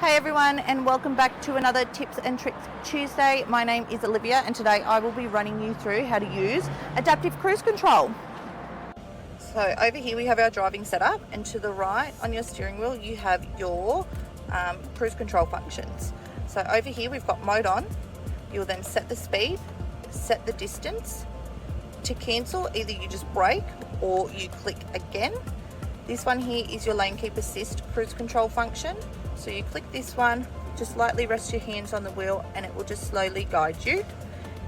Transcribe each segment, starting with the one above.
Hey everyone, and welcome back to another Tips and Tricks Tuesday. My name is Olivia, and today I will be running you through how to use adaptive cruise control. So over here we have our driving setup, and to the right on your steering wheel you have your cruise control functions. So over here we've got mode on. You'll then set the speed, set the distance. To cancel, either you just brake or you click again. This one here is your lane keep assist cruise control function. So you click this one, just lightly rest your hands on the wheel and it will just slowly guide you.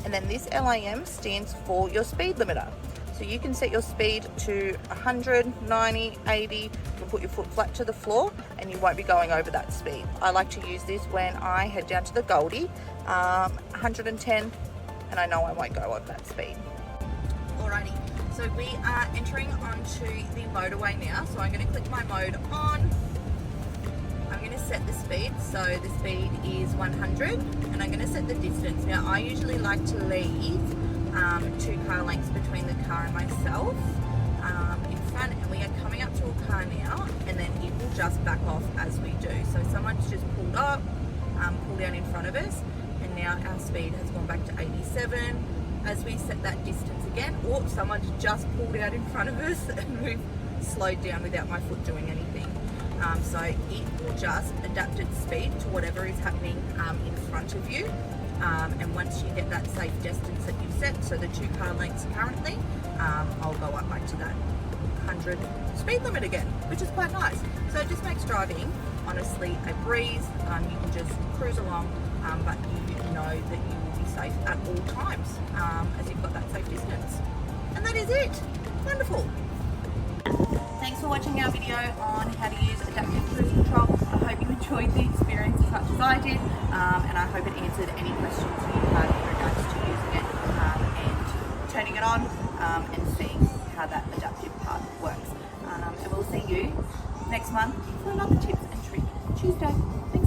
And then this LAM stands for your speed limiter. So you can set your speed to 100, 90, 80, you can put your foot flat to the floor and you won't be going over that speed. I like to use this when I head down to the Goldie, 110, and I know I won't go over that speed. Alrighty, so we are entering onto the motorway now. So I'm going to click my mode on. I'm going to set the speed, so the speed is 100, and I'm going to set the distance. Now I usually like to leave 2 car lengths between the car and myself in front, and we are coming up to a car now, and then it will just back off as we do. So someone's just pulled up, pulled down in front of us, and now our speed has gone back to 87. As we set that distance again, or someone's just pulled out in front of us and we've slowed down without my foot doing anything. So it will just adapt its speed to whatever is happening in front of you. And once you get that safe distance that you've set, so the 2 car lengths currently, I'll go up back to that 100 speed limit again, which is quite nice. So it just makes driving, honestly, a breeze. You can just cruise along, but you know that you will be safe at all times as you've got that safe distance. And that is it. Wonderful. Thanks for watching our video on how to use adaptive cruise control. I hope you enjoyed the experience as much as I did, and I hope it answered any questions you had in regards to using it and turning it on and seeing how that adaptive part works. And we'll see you next month for another Tips and Trick Tuesday. Thanks.